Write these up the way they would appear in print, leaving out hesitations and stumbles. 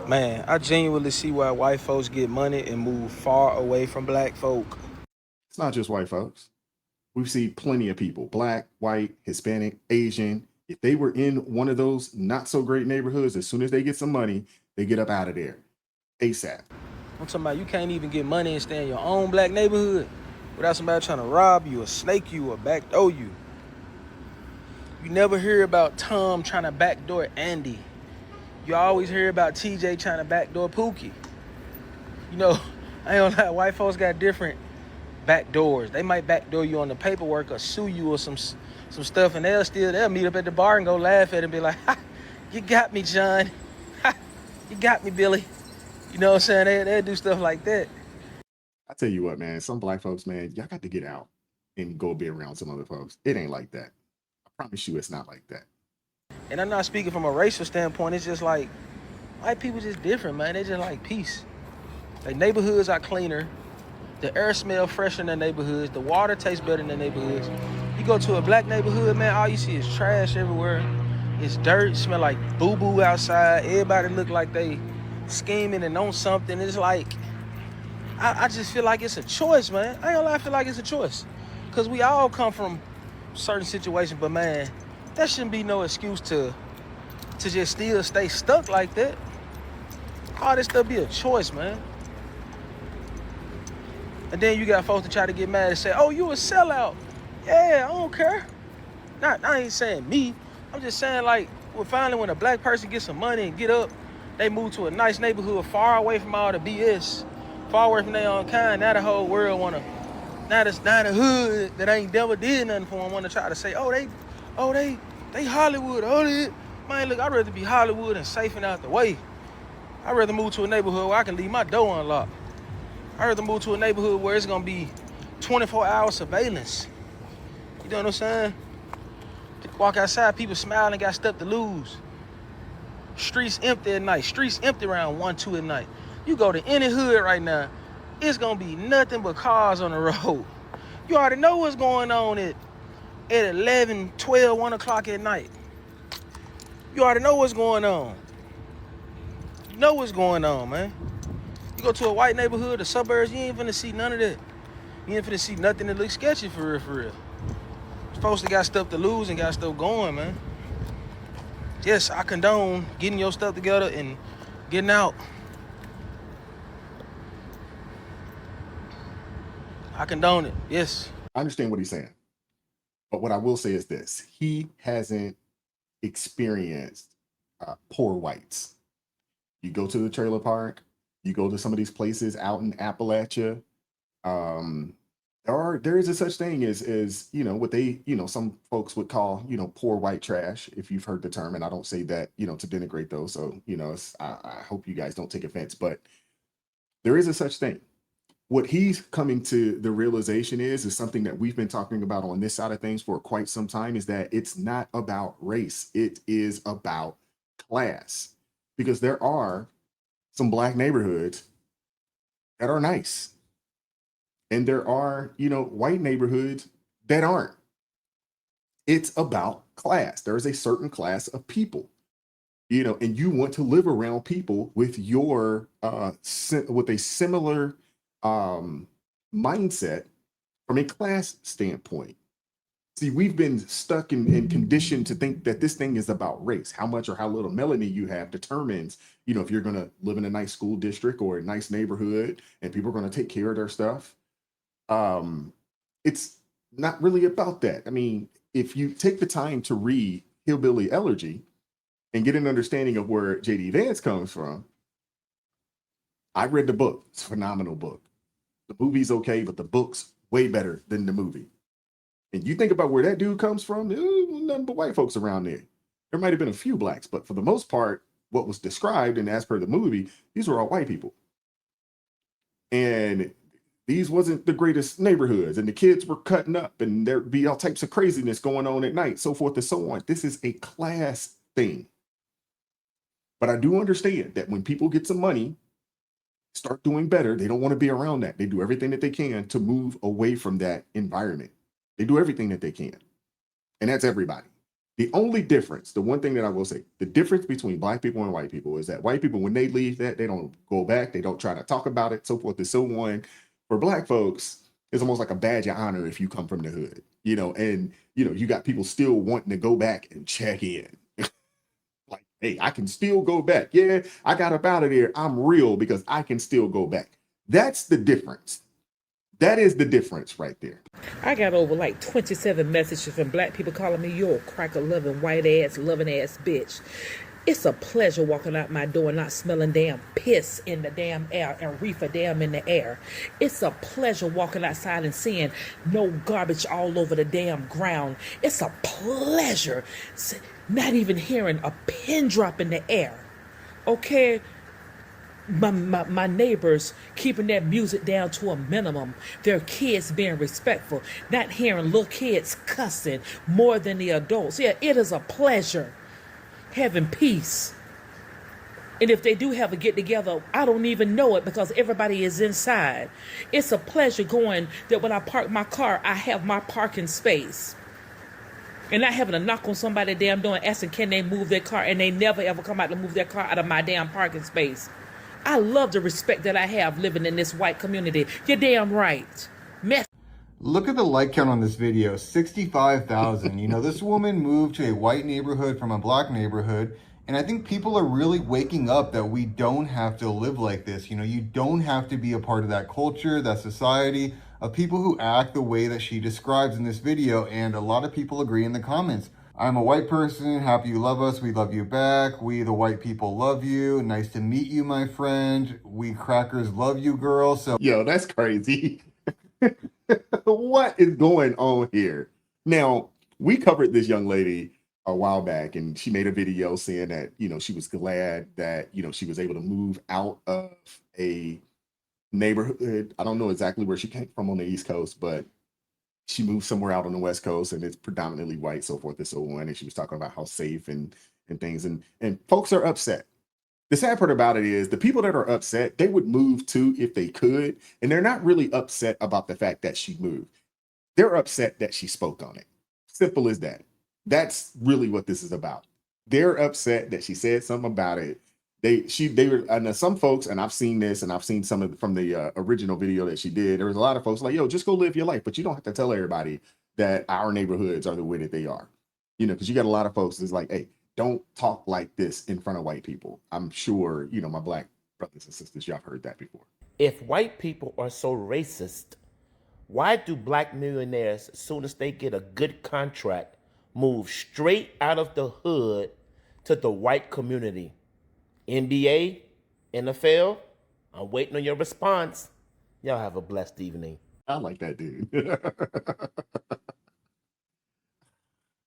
Man, I genuinely see why white folks get money and move far away from black folk. It's not just white folks. We've seen plenty of people, black, white, Hispanic, Asian. If they were in one of those not so great neighborhoods, as soon as they get some money, they get up out of there ASAP. I'm talking about you can't even get money and stay in your own black neighborhood without somebody trying to rob you or snake you or backdoor you. You never hear about Tom trying to backdoor Andy. You always hear about TJ trying to backdoor Pookie. You know, I ain't gonna lie, white folks got different back doors. They might backdoor you on the paperwork or sue you or some stuff, and they'll meet up at the bar and go laugh at it and be like, ha, you got me, John. Ha, you got me, Billy. You know what I'm saying? They'll do stuff like that. I tell you what, man, some black folks, man, y'all got to get out and go be around some other folks. It ain't like that. I promise you it's not like that. And I'm not speaking from a racial standpoint. It's just like white people just different, man. They just like peace. Their neighborhoods are cleaner. The air smell fresher in their neighborhoods. The water tastes better in their neighborhoods. You go to a black neighborhood, man, all you see is trash everywhere. It's dirt, smell like boo-boo outside. Everybody look like they scheming and on something. It's like, I just feel like it's a choice, man. I ain't gonna lie, I feel like it's a choice. Because we all come from certain situations, but man, that shouldn't be no excuse to just still stay stuck like that. All this stuff be a choice, man. And then you got folks to try to get mad and say, oh, you a sellout. Yeah, I don't care. I ain't saying me. I'm just saying, like, well, finally when a black person gets some money and get up, they move to a nice neighborhood far away from all the BS, far away from their own kind. Now the whole world wanna, now the hood that ain't never did nothing for them wanna try to say, they Hollywood. Man, look, I'd rather be Hollywood and safe and out the way. I'd rather move to a neighborhood where I can leave my door unlocked. I'd rather move to a neighborhood where it's gonna be 24-hour surveillance. You know what I'm saying? Walk outside, people smiling, got stuff to lose. Streets empty at night. Streets empty around 1, 2 at night. You go to any hood right now, it's gonna be nothing but cars on the road. You already know what's going on at 11, 12, 1 o'clock at night. You already know what's going on. You know what's going on, man. You go to a white neighborhood, the suburbs, you ain't finna see none of that. You ain't finna see nothing that looks sketchy for real, for real. Folks that got stuff to lose and got stuff going, man. Yes, I condone getting your stuff together and getting out. I condone it, yes. I understand what he's saying. But what I will say is this: he hasn't experienced poor whites. You go to the trailer park, you go to some of these places out in Appalachia. Um, there is a such thing as what they some folks would call poor white trash, if you've heard the term. And I don't say that to denigrate those. So I hope you guys don't take offense, but there is a such thing. What he's coming to the realization is something that we've been talking about on this side of things for quite some time, is that it's not about race. It is about class, because there are some black neighborhoods that are nice, and there are, white neighborhoods that aren't. It's about class. There is a certain class of people, and you want to live around people with with a similar mindset from a class standpoint. See, we've been stuck and conditioned to think that this thing is about race. How much or how little melanin you have determines, if you're going to live in a nice school district or a nice neighborhood and people are going to take care of their stuff. It's not really about that. I mean, if you take the time to read Hillbilly Elegy and get an understanding of where J.D. Vance comes from, I read the book. It's a phenomenal book. The movie's okay, but the book's way better than the movie. And you think about where that dude comes from, nothing but white folks around there. There might have been a few blacks, but for the most part, what was described and as per the movie, these were all white people. And these wasn't the greatest neighborhoods, and the kids were cutting up, and there'd be all types of craziness going on at night, so forth and so on. This is a class thing. But I do understand that when people get some money, start doing better, they don't want to be around that. They do everything that they can to move away from that environment. They do everything that they can. And that's everybody. The only difference, the one thing that I will say, the difference between black people and white people is that white people, when they leave that, they don't go back. They don't try to talk about it, so forth and so on. For black folks, it's almost like a badge of honor if you come from the hood, and, you got people still wanting to go back and check in. Like, hey, I can still go back. Yeah, I got up out of there. I'm real because I can still go back. That's the difference. That is the difference right there. I got over like 27 messages from black people calling me your cracker-loving, white-ass, loving-ass bitch. It's a pleasure walking out my door and not smelling damn piss in the damn air and reefer damn in the air. It's a pleasure walking outside and seeing no garbage all over the damn ground. It's a pleasure not even hearing a pin drop in the air. Okay? My neighbors keeping that music down to a minimum. Their kids being respectful. Not hearing little kids cussing more than the adults. Yeah, it is a pleasure having peace. And if they do have a get-together, I don't even know it because everybody is inside. It's a pleasure going that when I park my car, I have my parking space. And not having to knock on somebody's damn door and asking can they move their car, and they never ever come out to move their car out of my damn parking space. I love the respect that I have living in this white community. You're damn right. Look at the like count on this video, 65,000. This woman moved to a white neighborhood from a black neighborhood. And I think people are really waking up that we don't have to live like this. You don't have to be a part of that culture, that society of people who act the way that she describes in this video. And a lot of people agree in the comments. I'm a white person, happy you love us, we love you back, we the white people love you, nice to meet you, my friend, we crackers love you, girl. So yo, that's crazy. What is going on here? Now, we covered this young lady a while back, and she made a video saying that, she was glad that, she was able to move out of a neighborhood. I don't know exactly where she came from on the East Coast, but she moved somewhere out on the West Coast, and it's predominantly white, so forth and so on. And she was talking about how safe and things, and folks are upset. The sad part about it is the people that are upset, they would move too if they could, and they're not really upset about the fact that she moved. They're upset that she spoke on it. Simple as that. That's really what this is about. They're upset that she said something about it. They were, and some folks, and I've seen this, and I've seen some of from the original video that she did. There was a lot of folks like, yo, just go live your life, but you don't have to tell everybody that our neighborhoods are the way that they are, because you got a lot of folks that's like, hey, don't talk like this in front of white people. I'm sure, my black brothers and sisters, y'all have heard that before. If white people are so racist, why do black millionaires, as soon as they get a good contract, move straight out of the hood to the white community? NBA, NFL, I'm waiting on your response. Y'all have a blessed evening. I like that dude. I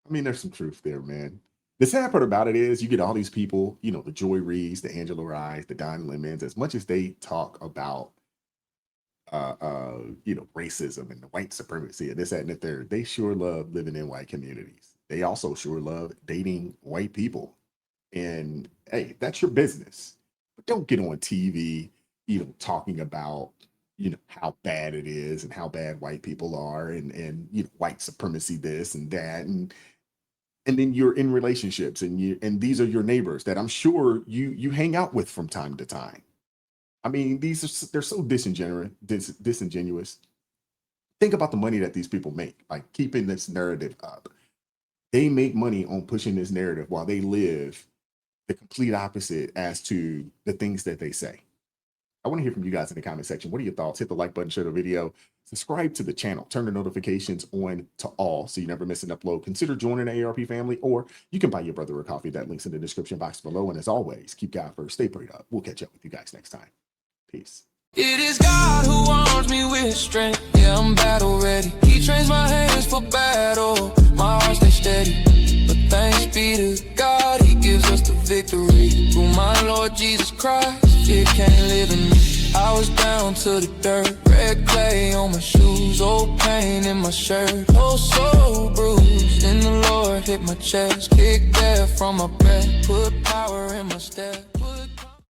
mean, there's some truth there, man. The sad part about it is you get all these people, the Joy Reids, the Angela Ryes, the Don Lemons, as much as they talk about, racism and the white supremacy and this, that, and the third, they sure love living in white communities. They also sure love dating white people. And hey, that's your business. But don't get on TV, talking about, how bad it is and how bad white people are and white supremacy, this and that. And then you're in relationships and these are your neighbors that I'm sure you hang out with from time to time. I mean, they're so disingenuous. Think about the money that these people make by keeping this narrative up. They make money on pushing this narrative while they live the complete opposite as to the things that they say. I want to hear from you guys in the comment section. What are your thoughts? Hit the like button, share the video, subscribe to the channel, turn the notifications on to all so you never miss an upload. Consider joining the ARP family, or you can buy your brother a coffee. That link's in the description box below. And as always, keep God first, stay prayed up. We'll catch up with you guys next time. Peace. It is God who arms me with strength. Yeah, I'm battle ready. He trains my hands for battle. My heart stays steady. But thanks be to God, He gives us the victory. Through my Lord Jesus Christ, fear can't live in me. I was down to the dirt, red clay on my shoes, old pain in my shirt, oh so bruised. And the Lord hit my chest, kicked death from my breath, put power in my step.